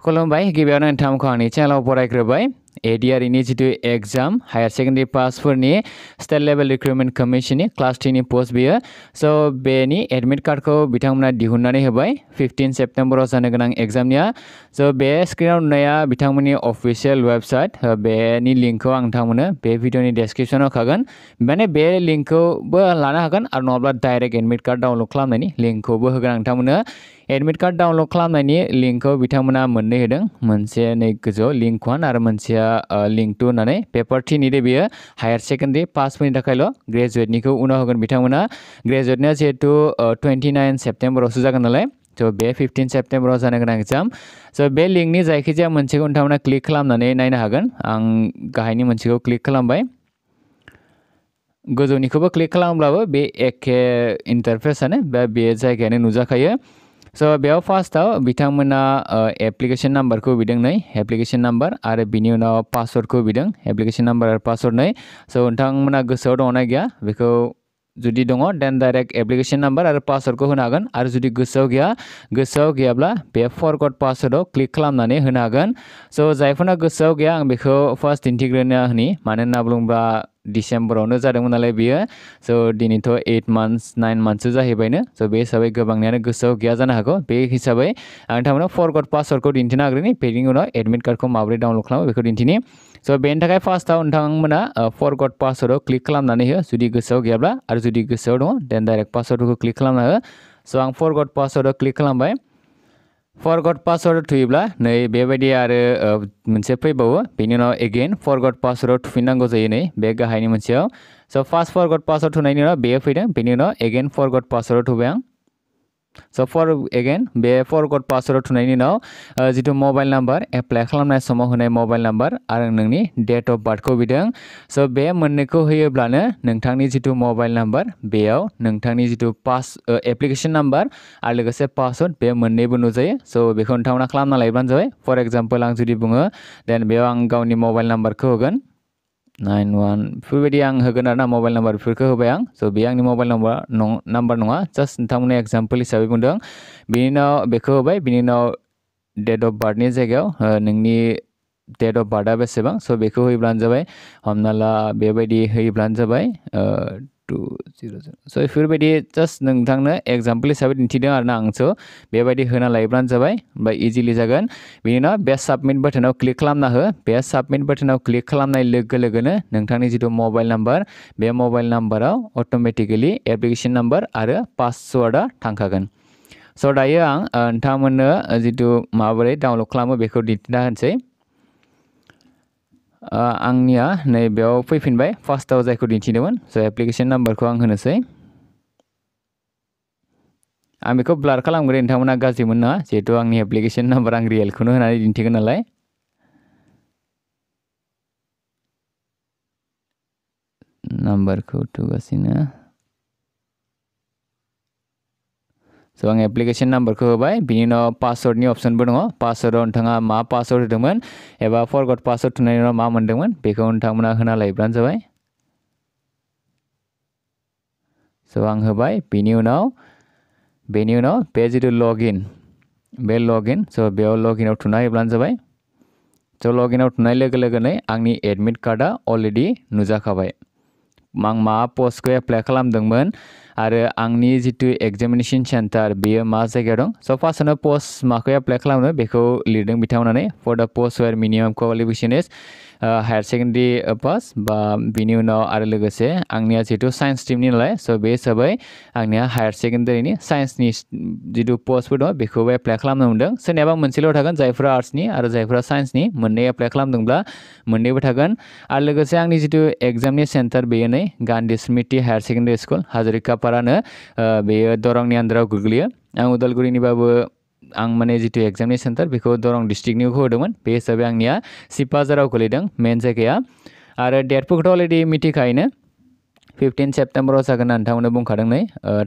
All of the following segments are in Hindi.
खुलुमबाय गिबियावनो नोंथांमोनखौ आंनि चेनेलाव बरायग्रोबाय एडिआरइनि जितु एग्जाम हायर सेकेन्डारि पासफोरनि स्टेट लेभेल रिक्रुटमेन्ट कमिशननि क्लास 3नि पोस्ट बियो स' बेनि एडमिट कार्डखौ बिथांमोना दिहुननानै होबाय 15 सेप्टेम्बराव जानो गोनां एग्जामनिया स' बे स्क्रिनाव नुनाया बिथांमोननि अफिसियेल वेबसाइट बेनि लिंकखौ आं नोंथांमोननो बे भिडिअनि डेसक्रिपसनाव होखागोन माने बे लिंकखौबो लानो हागोन आरो नङाब्ला डाइरेक्ट एडमिट कार्ड डाउनलड खालामनायनि लिंकखौबो होगोन आं नोंथांमोननो एडमिट कार्ड डाउनलड खालामनायनि लिंकखौ बिथांमोना मोननै होदों मोनसे नै गोजौ लिंक 1 आरो मोनसेया लिंक 2 होननानै पेपार 3 नि बेयो हायर सेकेन्डारि पासफोरनि थाखायल' ग्रेजुवेटनिखौ उनाव होगोन बिथांमोना ग्रेजुवेटनिया जिहेतु 29 सेप्टेम्बरावसो जागोन नालाय स' बे 15 सेप्टेम्बराव जानो गोनां एग्जाम स' बे लिंकनि जायखिजाया मोनसेखौ नोंथांमोना क्लिक खालामनानै नायनो हागोन आं गाहायनि मोनसेखौ क्लिक खालामबाय गोजौनिखौबो क्लिक खालामब्लाबो बे एखे इन्टारफेसआनो बे जायगायानो नुजाखायो स' बेयाव फार्स्टआव बिथांमोना एप्लिकेशन नाम्बारखौ बिदों नै एप्लिकेशन नाम्बार आरो बिनि उनाव पासवर्डखौ बिदों एप्लिकेशन नाम्बार आरो पासवर्ड नै स' नोंथांमोना गोसोआव दङना गैया बेखौ जुदि दङ देन डाइरेक्ट एप्लिकेशन नाम्बार आरो पासवर्डखौ होनो हागोन आरो जुदि गोसोआव गैयाब्ला बे फरगट पासवर्डआव क्लिक खालामनानै होनो हागोन स' जायफोरना गोसोआव गैया आं बेखौ फार्स्ट दिन्थिग्रोना होनि मानो होनना बुङोब्ला डिसेम्बरावनो जादोंमोन नालाय बियो स' दिनैथ' 8 मान्थस 9 मान्थसो जाहैबायनो स' बे हिसाबै गोबांनियानो गोसोआव गैया जानो हागौ बे हिसाबै आं नोंथांमोननो फरगट पासवर्डखौ दिन्थिनो हाग्रोनि बेनि उनाव एडमिट कार्डखौ माबोरै डाउनलड खालामो बेखौ दिन्थिनि स' बेनि थाखाय फार्स्टआव नोंथांमोना फरगट पासवर्डआव क्लिक खालामनानै हो जुदि गोसोआव गैयाब्ला आरो जुदि गोसोआव दङ देन डाइरेक्ट पासवर्डखौ क्लिक खालामना हो स' आं फरगट पासवर्डआव क्लिक खालामबाय फरगट पासवर्ड थुयोब्ला नै बेबायदि आरो मोनसे फैबावो बेनि उनाव एगेन फरगट पासवर्डआव थुफिननांगौ जायो नै बे गाहायनि मोनसेयाव स' फार्स्ट फरगट पासवर्ड थुनायनि उनाव बेयो फैदों बेनि उनाव एगेन फरगट पासवर्डआव थुबाय आं स' एगेन बे फरगट पासवर्डआव थुनायनि उनाव जितु मबाइल नाम्बार एप्लाइ खालामनाय समाव होनाय मबाइल नाम्बार आरो नोंनि डेट अफ बार्थखौ बिदों स' बे मोननैखौ होयोब्लानो नोंथांनि जितु मबाइल नाम्बार बेयाव नोंथांनि जितु एप्लिकेशन नाम्बार आरो लोगोसे पासवर्ड बे मोननैबो नुजायो स' बेखौ नोंथांमोना खालामना लायोब्लानो जाबाय फर एग्जाम्पल आं जुदि बुङो देन बेयाव आं गावनि मबाइल नाम्बारखौ होगोन 91 बेफोरबायदि आं होगोन आरोना मबाइल नाम्बार बेफोरखौ होबाय आं स' बे आंनि मबाइल नाम्बार नङा जास्ट नोंथांमोननि एग्जाम्पल हिसाबै बुंदों बिनि उनाव बेखौ होबाय बिनि उनाव डेट अफ बार्थनि जायगायाव नोंनि डेट अफ बार्थआ बेसेबां स' बेखौ होयोब्लानो जाबाय हमना ला बेबायदि होयोब्लानो जाबाय 200 स' बेफोरबायदि जास्ट नोंथांनो एग्जाम्पल हिसाबै दिन्थिदों आरोना आं स' बेबायदि होना लायोब्लानो जाबाय ओमफ्राय इजिलि जागोन बिनि उनाव बे साबमिट बाटनाव क्लिक खालामना हो बे साबमिट बाटनाव क्लिक खालामनाय लोगो लोगोनो नोंथांनि जितु मबाइल नाम्बार बे मबाइल नाम्बाराव अट'मेटिकेलि एप्लिकेशन नाम्बार आरो पासवर्डआ थांखागोन स' दायो आं नोंथांमोननो जितु माबोरै डाउनलड खालामो बेखौ दिन्थिना होनोसै आंनिया नै बेयाव फैफिनबाय फार्स्टआव जायखौ दिन्थिदोंमोन स' एप्लिकेशन नाम्बारखौ आं होनोसै आं बेखौ ब्लार खालामग्रो नोंथांमोना गाज्रि मोननाङा जिहेतु आंनि एप्लिकेशन नाम्बार आं रियेलखौनो होनानै दिन्थिगोन नालाय नाम्बारखौ थुगासिनो स' आं एप्लिकेशन नाम्बारखौ होबाय बिनि उनाव पासवर्डनि अप्शनबो दङ पासवर्डआव नोंथाङा मा पासवर्ड होदोंमोन एबा फरगट पासवर्ड थुनायनि उनाव मा मोन्दोंमोन बेखौ नोंथांमोना होना लायोब्लानो जाबाय स' आं होबाय बेनि उनाव बे जितु लगइन बे लगइन स' बेयाव लगइनाव थुना होयोब्लानो जाबाय स' लगइनाव थुनाय लोगो लोगोनो आंनि एडमिट कार्डआ अलरेडि नुजाखाबाय आं मा पस्टखौ एप्लाइ खालामदोंमोन आरो आंनि जितु एग्जामिनेशन सेन्टार बेयो मा जायगायाव दं स' फार्स्टआवनो पस्ट माखौ एप्लाइ खालामनो बेखौ लिरदों बिथांमोनानो for the post where minimum qualification is higher secondary pass बा बिनि उनाव आरो लोगोसे आंनिया जितु साइन्स स्ट्रिमनि नालाय स' बे हिसाबै आंनिया हायर सेकेन्डारिनि साइन्सनि जितु पस्टफोर दं बेखौबो एप्लाइ खालामनो मोनदों सोरनियाबा मोनसेल' थागोन जायफोरा आर्ट्सनि आरो जायफोरा साइन्सनि मोननै एप्लाइ खालामदोंब्ला मोननैबो थागोन आरो लोगोसे आंनि जितु एग्जामनि सेन्टार बेयो नै गान्धी स्मृति हायर सेकेन्डारि स्कुल हाजरिकापारानो बेयो दरंनि आन्दाराव गोग्लैयो आं उदालगुरिनिबाबो आं माने जितु एग्जामनि सेन्टार बेखौ दरं डिस्ट्रिक्टनिखौ होदोंमोन बे हिसाबै आंनिया सिपाझाराव गोलैदों मेन जायगाया आरो डेटफोरखौथ' अलरेडि मिथिखायोनो 15 सेप्टेम्बराव जागोन होनना नोंथांमोननो बुंखादों नै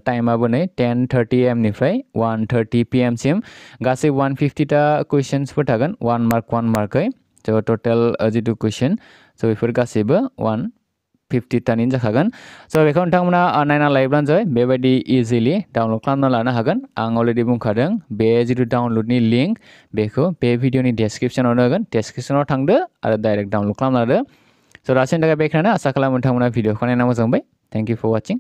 टाइमाबो नै 10:30 AM निफ्राय 1:30 PM सिम गासै 150टा कुइसन्सफोर थागोन 1 मार्क 1 मार्कै स' टटेल जितु कुइसन स' बेफोर गासैबो 50तानि जाखागोन स' बेखौ नोंथांमोना नायना लायोब्लानो जाबाय बेबायदि इजिलि डाउनलड खालामना लानो हागोन आं अलरेडि बुंखादों बे जिथु डाउनलडनि लिंक बेखौ बे भिडिअनि डेसक्रिपसनाव होगोन डेसक्रिपसनाव थांदो आरो डाइरेक्ट डाउनलड खालामना लादो स' दासिमनि थाखाय बेखिनियानो आसा खालामो नोंथांमोना भिडिअखौ नायना मोजां मोनबाय थेंक इउ फर वाचिं